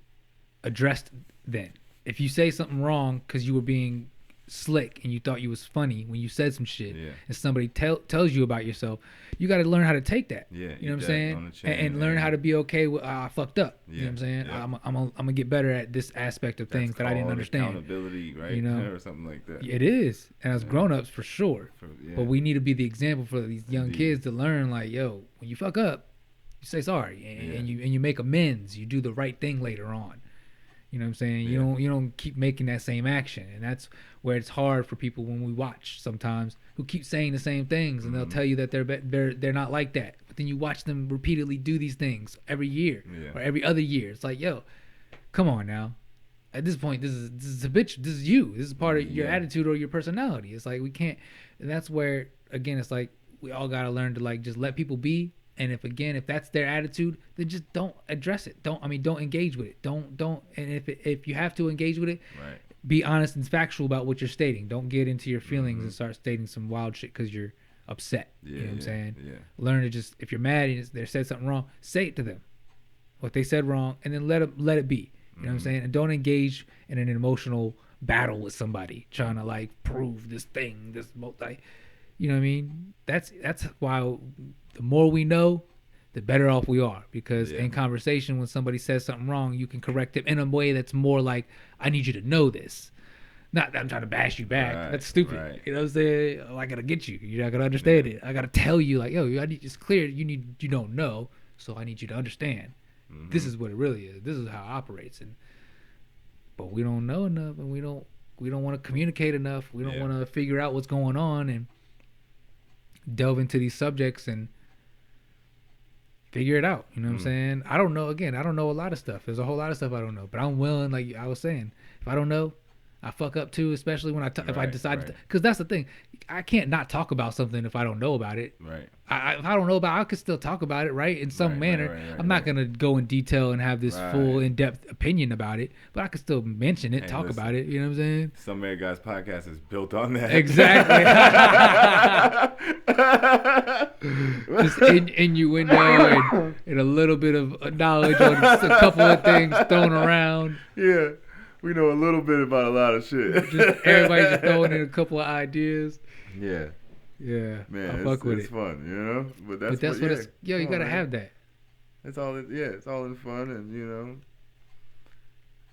addressed then. If you say something wrong because you were being slick and you thought you was funny when you said some shit, and somebody tells you about yourself, you got to learn how to take that. You know what I'm saying? And learn how to be okay with, I fucked up. You know what I'm saying? I'm gonna get better at this aspect of things that I didn't understand. Accountability, right? You know, or something like that. It is, and as grown-ups for sure. But we need to be the example for these young kids to learn, like, yo, when you fuck up, you say sorry, and you make amends. You do the right thing later on. You know what I'm saying? You don't keep making that same action, and that's where it's hard for people when we watch sometimes, who keep saying the same things, and they'll tell you that they're not like that. But then you watch them repeatedly do these things every year or every other year. It's like, yo, come on now. At this point, this is a bitch. This is you. This is part of your attitude or your personality. It's like, we can't. And that's where, again, it's like we all gotta learn to, like, just let people be. And if that's their attitude, then just don't address it. Don't engage with it. Don't. And if you have to engage with it, be honest and factual about what you're stating. Don't get into your feelings and start stating some wild shit because you're upset. You know what I'm saying? Learn to just, if you're mad and they said something wrong, say it to them, what they said wrong, and then let it be. You know what I'm saying? And don't engage in an emotional battle with somebody trying to, like, prove this thing, you know what I mean? That's why the more we know, the better off we are. Because in conversation, when somebody says something wrong, you can correct it in a way that's more like, I need you to know this. Not that I'm trying to bash you back. That's stupid. You know what I'm saying? Oh, I gotta get you. You're not gonna understand it. I gotta tell you, like, yo, it's clear you don't know, so I need you to understand. This is what it really is. This is how it operates. But we don't know enough, and we don't want to communicate enough. We don't want to figure out what's going on and delve into these subjects and figure it out. You know what I'm saying? I don't know. Again, I don't know a lot of stuff. There's a whole lot of stuff I don't know. But I'm willing, like I was saying, if I don't know, I fuck up too, especially when if I decide to, because that's the thing. I can't not talk about something if I don't know about it. If I don't know about it, I could still talk about it, right? In some manner. I'm not going to go in detail and have this full in-depth opinion about it, but I could still mention it, talk about it. You know what I'm saying? Some Married Guys podcast is built on that. Exactly. Just innuendo and a little bit of knowledge on a couple of things thrown around. Yeah. We know a little bit about a lot of shit. Everybody just throwing in a couple of ideas. Yeah. Man, it's fun, you know? But that's what it's, you gotta have that. It's all in fun, and, you know,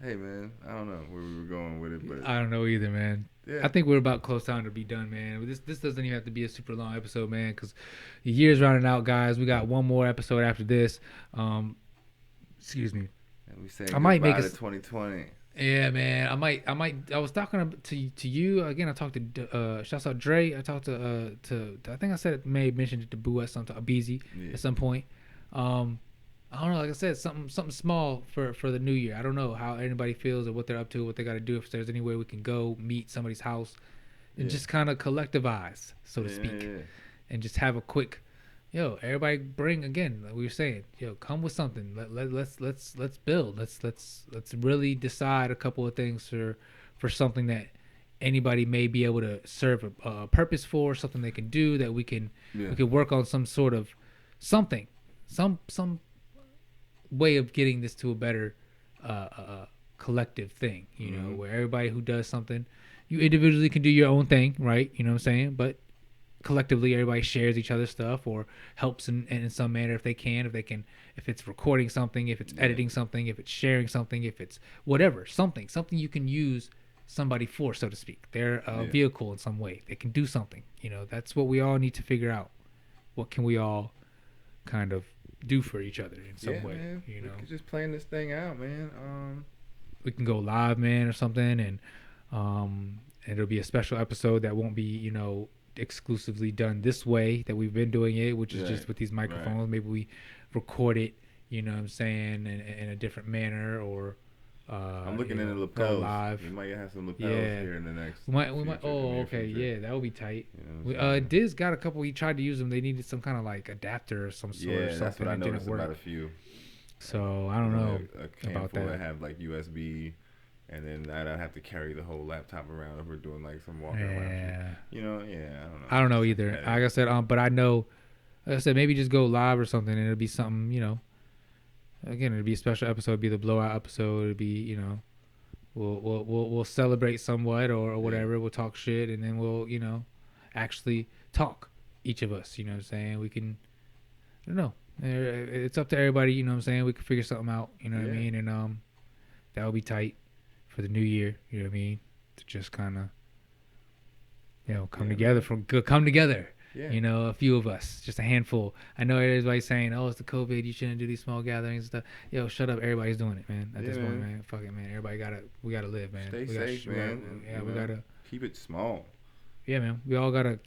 Hey, man, I don't know where we were going with it, but I don't know either, man. Yeah. I think we're about close time to be done, man. This doesn't even have to be a super long episode, man, because the year's running out, guys. We got one more episode after this. Excuse me. And we saying I might make to 2020. Yeah, man. I was talking to you again. I talked to shouts out Dre. I talked to I think I said it, may have mentioned it to Boo at some time, Beezy at some point. I don't know. Like I said, something small for the new year. I don't know how anybody feels or what they're up to, what they got to do. If there's any way we can go meet somebody's house and just kind of collectivize, so to speak, and just have a quick, everybody bring again. Like we were saying, come with something. Let's build. Let's really decide a couple of things for something that anybody may be able to serve a purpose for, something they can do that we can work on some sort of something, some way of getting this to a better collective thing, where everybody who does something, you individually can do your own thing, right? You know what I'm saying? But collectively, everybody shares each other's stuff or helps in some manner if they can, if it's recording something, if it's editing something, if it's sharing something, if it's whatever, something you can use somebody for, so to speak. They're a vehicle in some way. They can do something. That's what we all need to figure out. What can we all kind of do for each other in some way, man. We could just plan this thing out, man. We can go live, man, or something, and it'll be a special episode that won't be, exclusively done this way that we've been doing it, which is just with these microphones. Right. Maybe we record it, what I'm saying, in a different manner, or I'm looking into lapels. Live. We might have some lapels here in the next. We might. Oh, okay, yeah, that would be tight. Diz got a couple. He tried to use them. They needed some kind of like adapter or some sort. Yeah, that's what I noticed about a few. So I don't know about that. That have like USB, and then I'd have to carry the whole laptop around if we're doing like some walking around. I don't know. I don't know either. Like I said, but I know. Like I said, maybe just go live or something, and it'll be something, Again, it'll be a special episode. It'll be the blowout episode. It'll be, we'll celebrate somewhat or whatever. We'll talk shit, and then we'll, actually talk, each of us. You know what I'm saying? We can, I don't know. It's up to everybody. You know what I'm saying? We can figure something out. You know what I mean? And that would be tight for the new year. You know what I mean? To just kind of, come together come together. Yeah. A few of us, just a handful. I know everybody's saying, "Oh, it's the COVID. You shouldn't do these small gatherings and stuff." Shut up. Everybody's doing it, man. At this point, man. Fuck it, man. We gotta live, man. Stay safe, man. We gotta keep it small. Yeah, man. We all gotta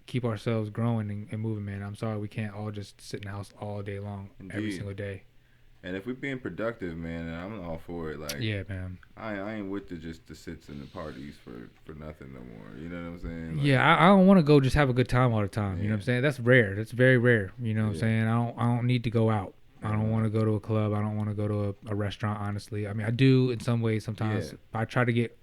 keep ourselves growing and moving, man. I'm sorry we can't all just sit in the house all day long, every single day. And if we're being productive, man, I'm all for it. Like, yeah, man. I ain't with the sits and the parties for nothing no more. You know what I'm saying? Like, yeah, I don't want to go just have a good time all the time. You know what I'm saying? That's rare. That's very rare. You know what I'm saying? I don't need to go out. I don't want to go to a club. I don't want to go to a restaurant, honestly. I mean, I do in some ways sometimes. I try to get,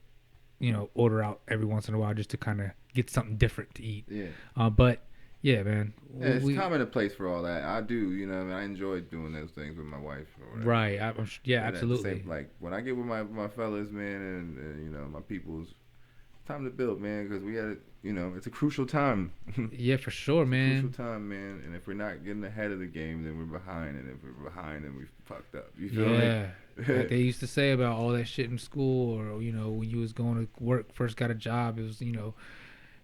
order out every once in a while just to kind of get something different to eat. Yeah. But yeah, man. It's time and a place for all that. I do, I enjoy doing those things with my wife. Or whatever. Right. Absolutely. Like when I get with my fellas, man, and my peoples, it's time to build, man, because we had, it's a crucial time. Yeah, for sure, man. Crucial time, man. And if we're not getting ahead of the game, then we're behind. And if we're behind, then we fucked up. You feel me? Yeah. Like they used to say about all that shit in school, or when you was going to work, first got a job, it was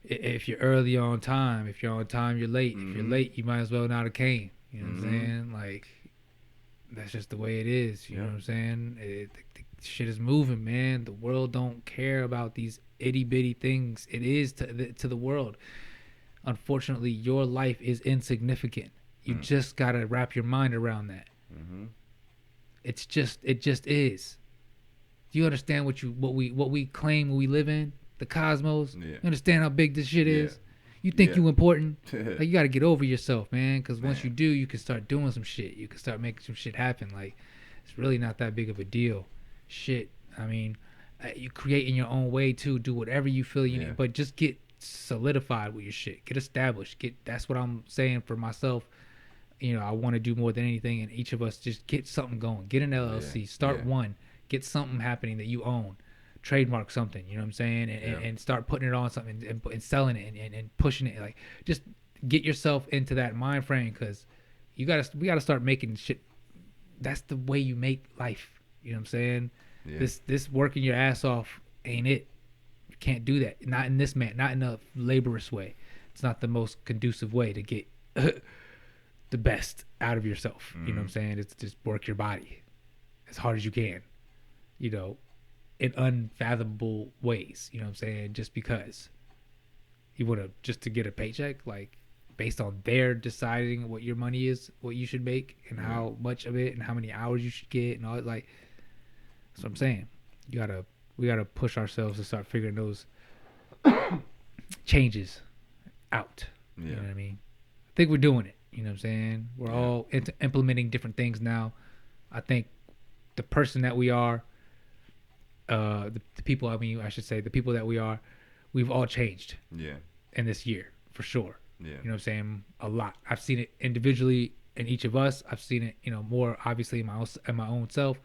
if you're early on time, if you're on time, you're late. If you're late, you might as well not have came. You know what I'm saying? Like, that's just the way it is. You know what I'm saying? The shit is moving, man. The world don't care about these itty bitty things. It is to the world. Unfortunately, your life is insignificant. You just gotta wrap your mind around that. It just is. Do you understand what we claim we live in? The cosmos. You understand how big this shit is? You think you important? Like, you got to get over yourself, man. Because once you do, you can start doing some shit. You can start making some shit happen. Like, it's really not that big of a deal. Shit. I mean, you create in your own way too. Do whatever you feel you need, but just get solidified with your shit. Get established. That's what I'm saying for myself. I want to do more than anything, and each of us just get something going. Get an LLC. Start one. Get something happening that you own. Trademark something, you know what I'm saying, and start putting it on something and selling it and pushing it. Like, just get yourself into that mind frame, because we gotta start making shit. That's the way you make life. You know what I'm saying? Yeah. This working your ass off ain't it. You can't do that. Not in this not in a laborious way. It's not the most conducive way to get the best out of yourself. You know what I'm saying? It's just work your body as hard as you can. You know, in unfathomable ways. You know what I'm saying? Just because you want to just to get a paycheck, like based on their deciding what your money is, what you should make, and how much of it, and how many hours you should get, and all that. Like, that's what I'm saying. We gotta push ourselves to start figuring those changes out. Yeah. You know what I mean? I think we're doing it. You know what I'm saying? We're all implementing different things now. I think the person that we are, the people, I mean, I should say, the people that we are, we've all changed. Yeah. In this year, for sure. Yeah. You know what I'm saying? A lot. I've seen it individually in each of us. I've seen it, you know, more obviously in my own self.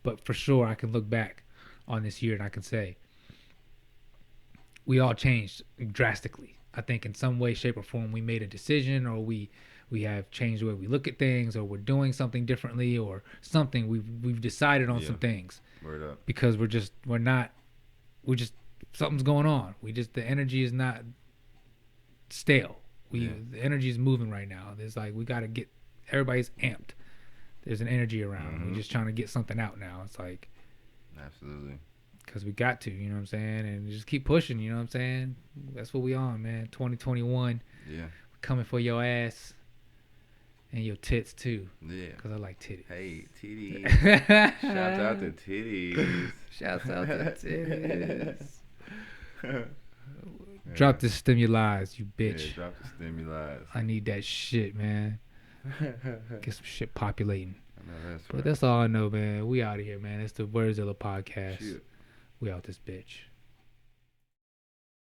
But for sure, I can look back on this year and I can say we all changed drastically. I think in some way, shape, or form, we made a decision, or we have changed the way we look at things, or we're doing something differently, or something. We've decided on some things. Word up. Because something's going on. The energy is not stale. The energy is moving right now. There's like, we got to get, everybody's amped. There's an energy around. We're just trying to get something out now. It's like, absolutely. Because we got to, you know what I'm saying? And just keep pushing, you know what I'm saying? That's what we on, man. 2021. Yeah. We're coming for your ass and your tits too. Yeah. Because I like titties. Hey, titties. Shout out to titties. Shouts out to titties. Drop the Stimu-LIES, you bitch. Yeah, drop the Stimu-LIES. I need that shit, man. Get some shit populating. I know that's but right. that's all I know, man. We out of here, man. It's the Werds Illah Podcast. Shit. We out this bitch.